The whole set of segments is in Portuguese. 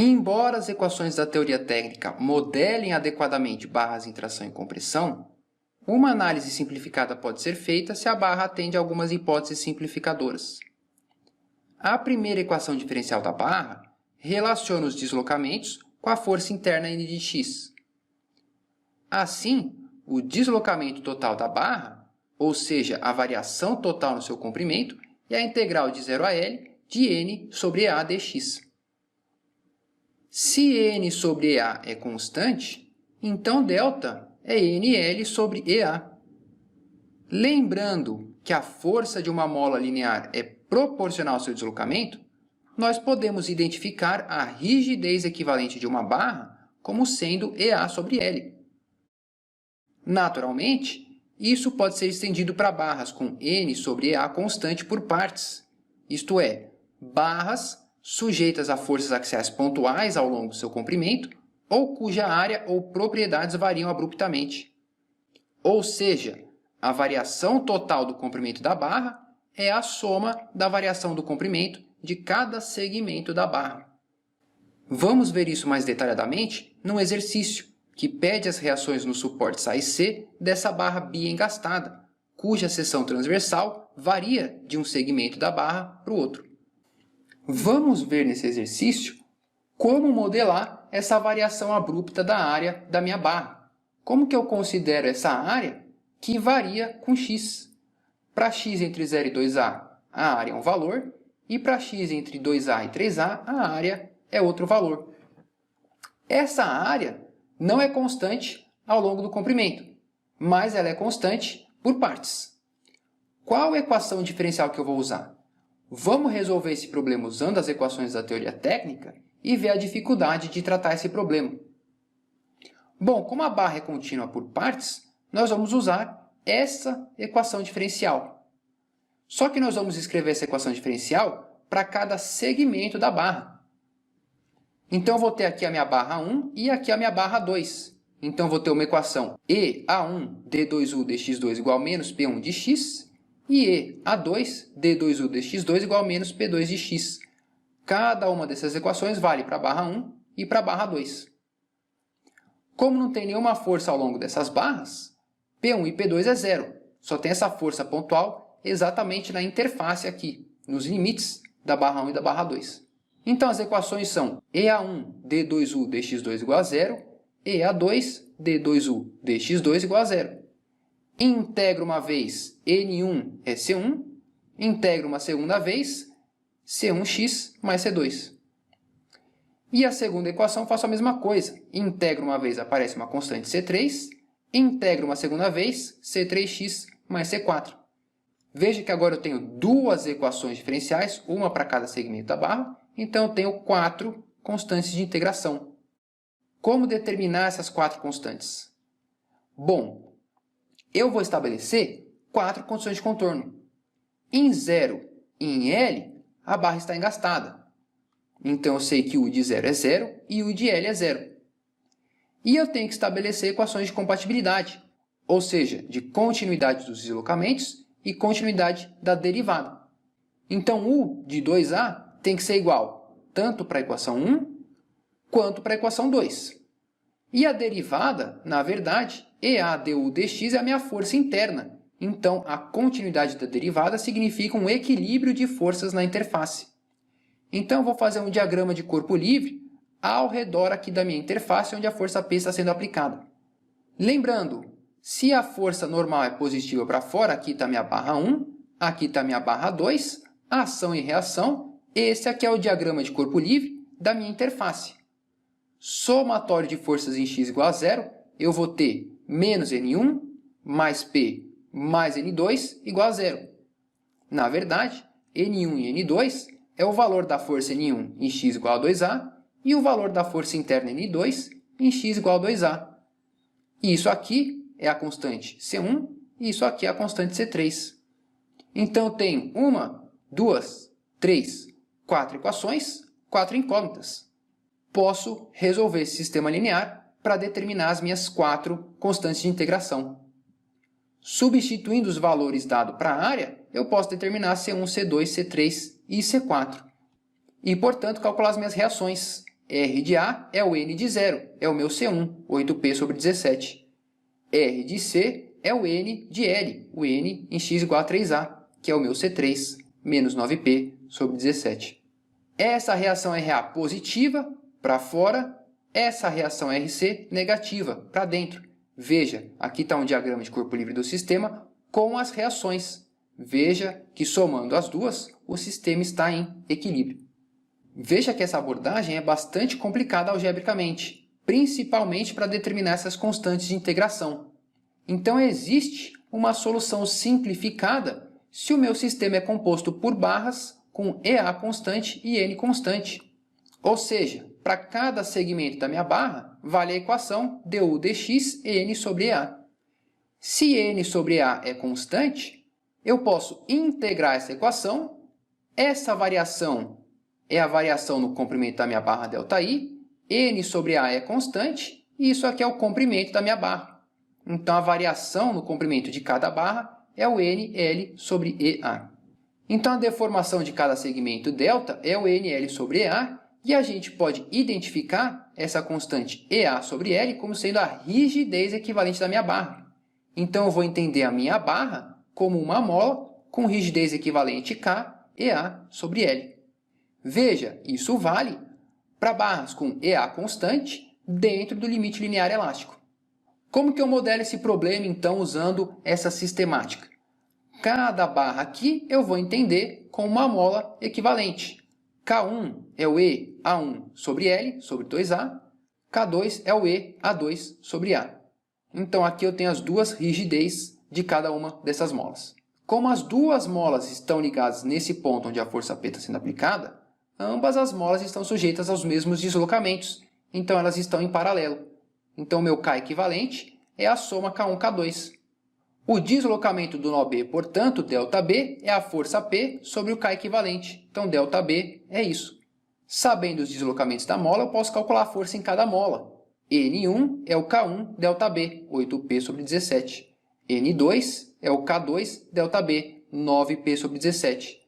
Embora as equações da teoria técnica modelem adequadamente barras em tração e compressão, uma análise simplificada pode ser feita se a barra atende a algumas hipóteses simplificadoras. A primeira equação diferencial da barra relaciona os deslocamentos com a força interna N de x. Assim, o deslocamento total da barra, ou seja, a variação total no seu comprimento, é a integral de 0 a L de N sobre EA dx. Se N sobre EA é constante, então delta é NL sobre EA. Lembrando que a força de uma mola linear é proporcional ao seu deslocamento, nós podemos identificar a rigidez equivalente de uma barra como sendo EA sobre L. Naturalmente, isso pode ser estendido para barras com N sobre EA constante por partes, isto é, barras sujeitas a forças axiais pontuais ao longo do seu comprimento ou cuja área ou propriedades variam abruptamente. Ou seja, a variação total do comprimento da barra é a soma da variação do comprimento de cada segmento da barra. Vamos ver isso mais detalhadamente num exercício que pede as reações nos suportes A e C dessa barra biengastada, cuja seção transversal varia de um segmento da barra para o outro. Vamos ver nesse exercício como modelar essa variação abrupta da área da minha barra. Como que eu considero essa área que varia com x? Para x entre 0 e 2a, a área é um valor, e para x entre 2a e 3a, a área é outro valor. Essa área não é constante ao longo do comprimento, mas ela é constante por partes. Qual equação diferencial que eu vou usar? Vamos resolver esse problema usando as equações da teoria técnica e ver a dificuldade de tratar esse problema. Bom, como a barra é contínua por partes, nós vamos usar essa equação diferencial. Só que nós vamos escrever essa equação diferencial para cada segmento da barra. Então, eu vou ter aqui a minha barra 1 e aqui a minha barra 2. Então, eu vou ter uma equação EA1 d2u dx2 igual a menos P1 de x e EA2 d2u dx2 igual a menos P2 de x. Cada uma dessas equações vale para a barra 1 e para a barra 2. Como não tem nenhuma força ao longo dessas barras, P1 e P2 é zero. Só tem essa força pontual exatamente na interface aqui, nos limites da barra 1 e da barra 2. Então, as equações são EA1 d2u dx2 igual a zero, EA2 d2u dx2 igual a zero. Integro uma vez, N1 é C1, integro uma segunda vez, C1x mais C2. E a segunda equação faço a mesma coisa. Integro uma vez, aparece uma constante C3, integro uma segunda vez, C3x mais C4. Veja que agora eu tenho duas equações diferenciais, uma para cada segmento da barra, então eu tenho 4 constantes de integração. Como determinar essas 4 constantes? Bom, eu vou estabelecer 4 condições de contorno. Em 0 e em L, a barra está engastada. Então, eu sei que U de 0 é 0 e U de L é 0. E eu tenho que estabelecer equações de compatibilidade, ou seja, de continuidade dos deslocamentos e continuidade da derivada. Então, U de 2A tem que ser igual tanto para a equação 1 quanto para a equação 2. E a derivada, na verdade, EA du dx é a minha força interna. Então, a continuidade da derivada significa um equilíbrio de forças na interface. Então, eu vou fazer um diagrama de corpo livre ao redor aqui da minha interface, onde a força P está sendo aplicada. Lembrando, se a força normal é positiva para fora, aqui está a minha barra 1, aqui está a minha barra 2, ação e reação, esse aqui é o diagrama de corpo livre da minha interface. Somatório de forças em x igual a 0, eu vou ter menos N1 mais P mais N2 igual a 0. Na verdade, N1 e N2 é o valor da força N1 em x igual a 2A e o valor da força interna N2 em x igual a 2A. E isso aqui é a constante C1 e isso aqui é a constante C3. Então, eu tenho 1, 2, 3, 4 equações, 4 incógnitas. Posso resolver esse sistema linear para determinar as minhas 4 constantes de integração. Substituindo os valores dados para a área, eu posso determinar C1, C2, C3 e C4. E, portanto, calcular as minhas reações R de A é o N de 0, é o meu C1, 8P sobre 17. R de C é o N de L, o N em x igual a 3A, que é o meu C3, menos 9P sobre 17. Essa reação RA positiva, para fora, essa reação RC negativa, para dentro. Veja, aqui está um diagrama de corpo livre do sistema com as reações. Veja que somando as duas, o sistema está em equilíbrio. Veja que essa abordagem é bastante complicada algebricamente, principalmente para determinar essas constantes de integração. Então, existe uma solução simplificada se o meu sistema é composto por barras com EA constante e N constante. Ou seja, para cada segmento da minha barra, vale a equação du dx N sobre EA. Se N sobre EA é constante, eu posso integrar essa equação. Essa variação é a variação no comprimento da minha barra ΔI, N sobre A é constante, e isso aqui é o comprimento da minha barra. Então, a variação no comprimento de cada barra é o NL sobre EA. Então, a deformação de cada segmento delta é o NL sobre EA, e a gente pode identificar essa constante EA sobre L como sendo a rigidez equivalente da minha barra. Então, eu vou entender a minha barra como uma mola com rigidez equivalente K, EA sobre L. Veja, isso vale para barras com EA constante dentro do limite linear elástico. Como que eu modelo esse problema, então, usando essa sistemática? Cada barra aqui eu vou entender como uma mola equivalente. K1 é o E A1 sobre L sobre 2A. K2 é o E A2 sobre A. Então, aqui eu tenho as duas rigidez de cada uma dessas molas. Como as duas molas estão ligadas nesse ponto onde a força P está sendo aplicada, ambas as molas estão sujeitas aos mesmos deslocamentos, então elas estão em paralelo. Então, o meu K equivalente é a soma K1, K2. O deslocamento do nó B, portanto, ΔB, é a força P sobre o K equivalente. Então, ΔB é isso. Sabendo os deslocamentos da mola, eu posso calcular a força em cada mola. N1 é o K1 ΔB, 8P sobre 17. N2 é o K2 ΔB, 9P sobre 17.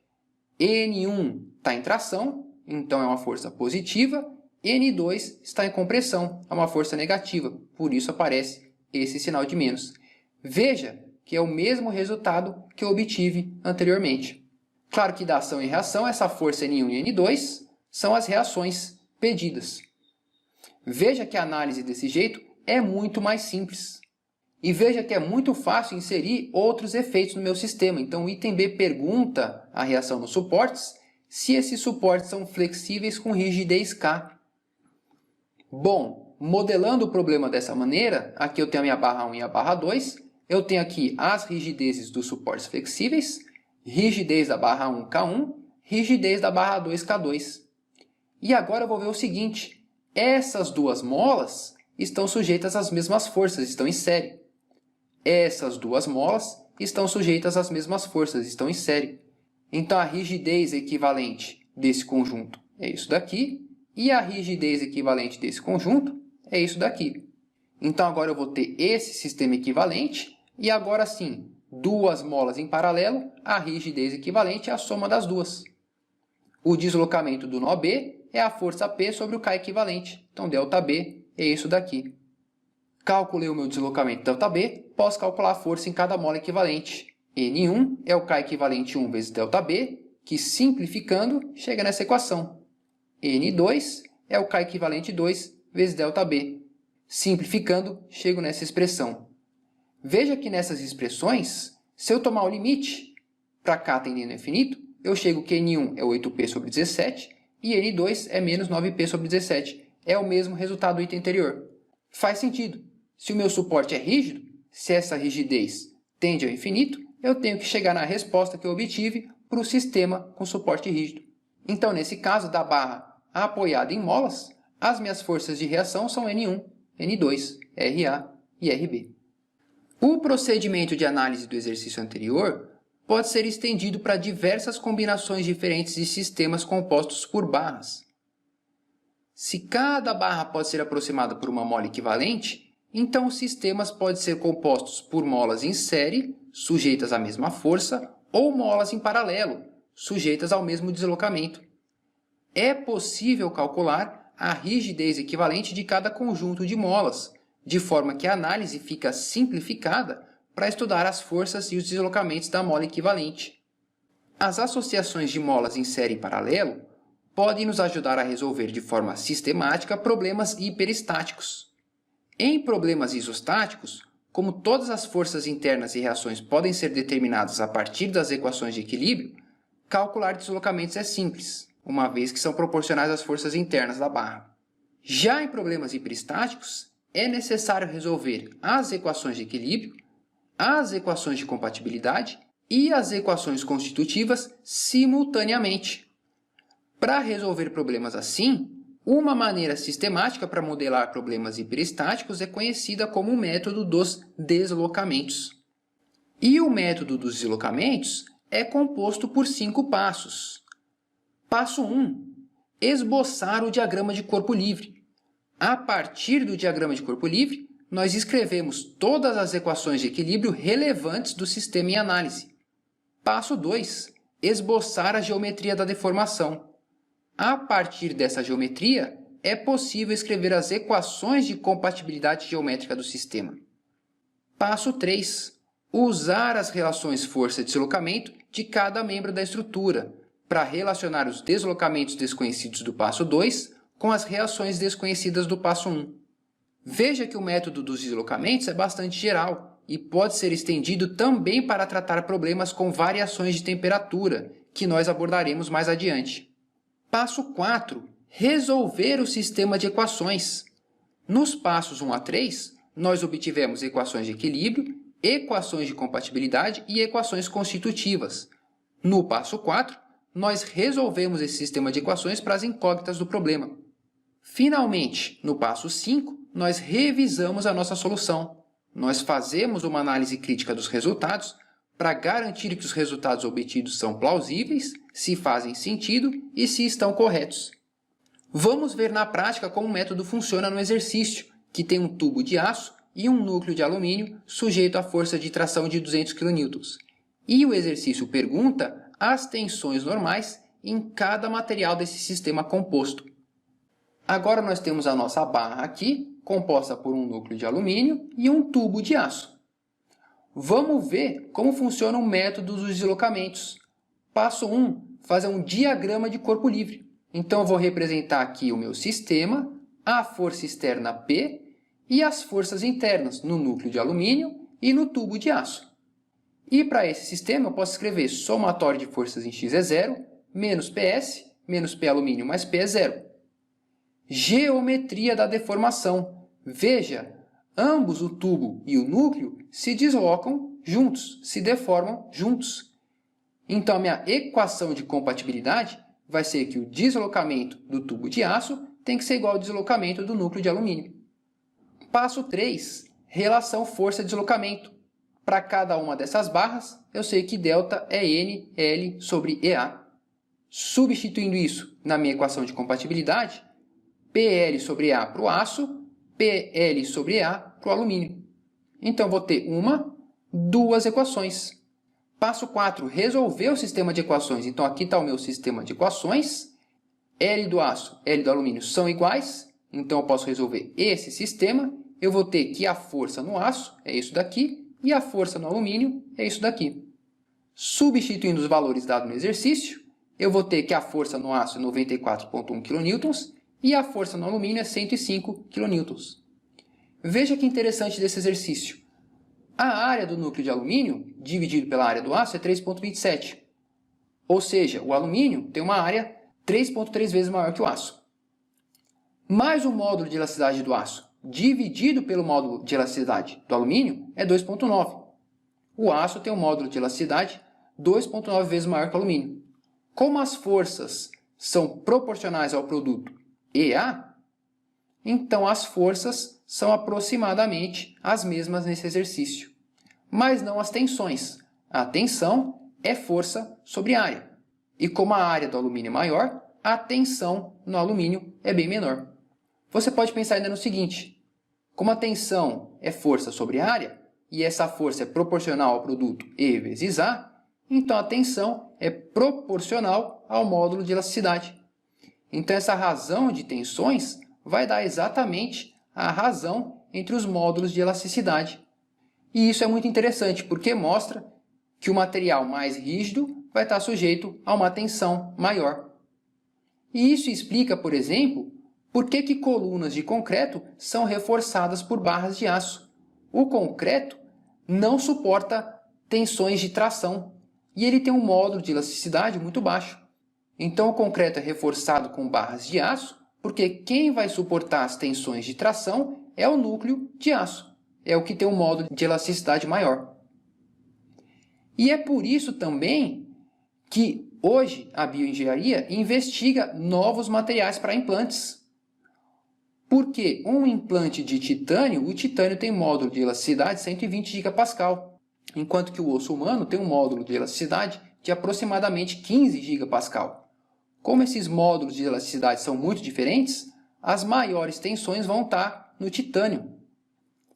N1 está em tração, então é uma força positiva. N2 está em compressão, é uma força negativa, por isso aparece esse sinal de menos. Veja que é o mesmo resultado que eu obtive anteriormente. Claro que da ação e reação, essa força N1 e N2 são as reações pedidas. Veja que a análise desse jeito é muito mais simples. E veja que é muito fácil inserir outros efeitos no meu sistema. Então, o item B pergunta a reação nos suportes se esses suportes são flexíveis com rigidez K. Bom, modelando o problema dessa maneira, aqui eu tenho a minha barra 1 e a barra 2. Eu tenho aqui as rigidezes dos suportes flexíveis, rigidez da barra 1 K1, rigidez da barra 2 K2. E agora eu vou ver o seguinte, essas duas molas estão sujeitas às mesmas forças, estão em série. Essas duas molas estão sujeitas às mesmas forças, estão em série. Então, a rigidez equivalente desse conjunto é isso daqui, e a rigidez equivalente desse conjunto é isso daqui. Então, agora eu vou ter esse sistema equivalente, e agora sim, duas molas em paralelo, a rigidez equivalente é a soma das duas. O deslocamento do nó B é a força P sobre o K equivalente. Então, ΔB é isso daqui. Calculei o meu deslocamento ΔB, posso calcular a força em cada mola equivalente. N1 é o K equivalente 1 vezes ΔB, que simplificando, chega nessa equação. N2 é o K equivalente 2 vezes ΔB. Simplificando, chego nessa expressão. Veja que nessas expressões, se eu tomar o limite para K tendendo ao infinito, eu chego que N1 é 8P sobre 17 e N2 é menos 9P sobre 17. É o mesmo resultado do item anterior. Faz sentido. Se o meu suporte é rígido, se essa rigidez tende ao infinito, eu tenho que chegar na resposta que eu obtive para o sistema com suporte rígido. Então, nesse caso da barra apoiada em molas, as minhas forças de reação são N1, N2, RA e RB. O procedimento de análise do exercício anterior pode ser estendido para diversas combinações diferentes de sistemas compostos por barras. Se cada barra pode ser aproximada por uma mola equivalente, então os sistemas podem ser compostos por molas em série, sujeitas à mesma força, ou molas em paralelo, sujeitas ao mesmo deslocamento. É possível calcular a rigidez equivalente de cada conjunto de molas, de forma que a análise fica simplificada para estudar as forças e os deslocamentos da mola equivalente. As associações de molas em série paralelo podem nos ajudar a resolver de forma sistemática problemas hiperestáticos. Em problemas isostáticos, como todas as forças internas e reações podem ser determinadas a partir das equações de equilíbrio, calcular deslocamentos é simples, uma vez que são proporcionais às forças internas da barra. Já em problemas hiperestáticos, é necessário resolver as equações de equilíbrio, as equações de compatibilidade e as equações constitutivas simultaneamente. Para resolver problemas assim, uma maneira sistemática para modelar problemas hiperestáticos é conhecida como o método dos deslocamentos. E o método dos deslocamentos é composto por 5 passos. Passo 1. Esboçar o diagrama de corpo livre. A partir do diagrama de corpo livre, nós escrevemos todas as equações de equilíbrio relevantes do sistema em análise. Passo 2. Esboçar a geometria da deformação. A partir dessa geometria, é possível escrever as equações de compatibilidade geométrica do sistema. Passo 3. Usar as relações força-deslocamento de cada membro da estrutura, para relacionar os deslocamentos desconhecidos do passo 2 com as reações desconhecidas do passo 1. Veja que o método dos deslocamentos é bastante geral e pode ser estendido também para tratar problemas com variações de temperatura, que nós abordaremos mais adiante. Passo 4. Resolver o sistema de equações. Nos passos 1 a 3, nós obtivemos equações de equilíbrio, equações de compatibilidade e equações constitutivas. No passo 4, nós resolvemos esse sistema de equações para as incógnitas do problema. Finalmente, no passo 5, nós revisamos a nossa solução. Nós fazemos uma análise crítica dos resultados para garantir que os resultados obtidos são plausíveis, se fazem sentido e se estão corretos. Vamos ver na prática como o método funciona no exercício, que tem um tubo de aço e um núcleo de alumínio sujeito à força de tração de 200 kN. E o exercício pergunta as tensões normais em cada material desse sistema composto. Agora nós temos a nossa barra aqui, composta por um núcleo de alumínio e um tubo de aço. Vamos ver como funciona o método dos deslocamentos. Passo 1. Fazer um diagrama de corpo livre. Então eu vou representar aqui o meu sistema, a força externa P e as forças internas no núcleo de alumínio e no tubo de aço. E para esse sistema eu posso escrever somatório de forças em x é 0, menos PS, menos P alumínio mais P é 0. Geometria da deformação. Veja, ambos, o tubo e o núcleo, se deslocam juntos, se deformam juntos. Então, a minha equação de compatibilidade vai ser que o deslocamento do tubo de aço tem que ser igual ao deslocamento do núcleo de alumínio. Passo 3. Relação força-deslocamento. Para cada uma dessas barras, eu sei que delta é NL sobre EA. Substituindo isso na minha equação de compatibilidade, PL sobre EA para o aço, PL sobre EA para o alumínio. Então, vou ter duas equações. Passo 4, resolver o sistema de equações. Então, aqui está o meu sistema de equações. L do aço, L do alumínio são iguais. Então, eu posso resolver esse sistema. Eu vou ter que a força no aço é isso daqui e a força no alumínio é isso daqui. Substituindo os valores dados no exercício, eu vou ter que a força no aço é 94,1 kN e a força no alumínio é 105 kN. Veja que interessante desse exercício. A área do núcleo de alumínio, dividido pela área do aço, é 3,27. Ou seja, o alumínio tem uma área 3,3 vezes maior que o aço. Mais o módulo de elasticidade do aço, dividido pelo módulo de elasticidade do alumínio, é 2,9. O aço tem um módulo de elasticidade 2,9 vezes maior que o alumínio. Como as forças são proporcionais ao produto EA, então as forças são aproximadamente as mesmas nesse exercício. Mas não as tensões. A tensão é força sobre área. E como a área do alumínio é maior, a tensão no alumínio é bem menor. Você pode pensar ainda no seguinte: como a tensão é força sobre área, e essa força é proporcional ao produto E vezes A, então a tensão é proporcional ao módulo de elasticidade. Então, essa razão de tensões vai dar exatamente a razão entre os módulos de elasticidade. E isso é muito interessante, porque mostra que o material mais rígido vai estar sujeito a uma tensão maior. E isso explica, por exemplo, por que colunas de concreto são reforçadas por barras de aço. O concreto não suporta tensões de tração e ele tem um módulo de elasticidade muito baixo. Então, o concreto é reforçado com barras de aço porque quem vai suportar as tensões de tração é o núcleo de aço. É o que tem um módulo de elasticidade maior. E é por isso também que hoje a bioengenharia investiga novos materiais para implantes. Porque um implante de titânio, o titânio tem módulo de elasticidade 120 gigapascal, enquanto que o osso humano tem um módulo de elasticidade de aproximadamente 15 gigapascal. Como esses módulos de elasticidade são muito diferentes, as maiores tensões vão estar no titânio.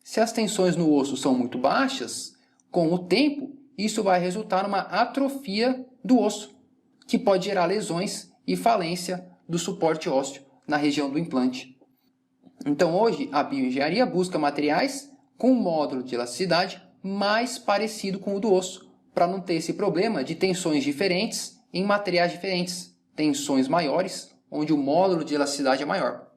Se as tensões no osso são muito baixas, com o tempo, isso vai resultar numa atrofia do osso, que pode gerar lesões e falência do suporte ósseo na região do implante. Então, hoje, a bioengenharia busca materiais com um módulo de elasticidade mais parecido com o do osso, para não ter esse problema de tensões diferentes em materiais diferentes, tensões maiores, onde o módulo de elasticidade é maior.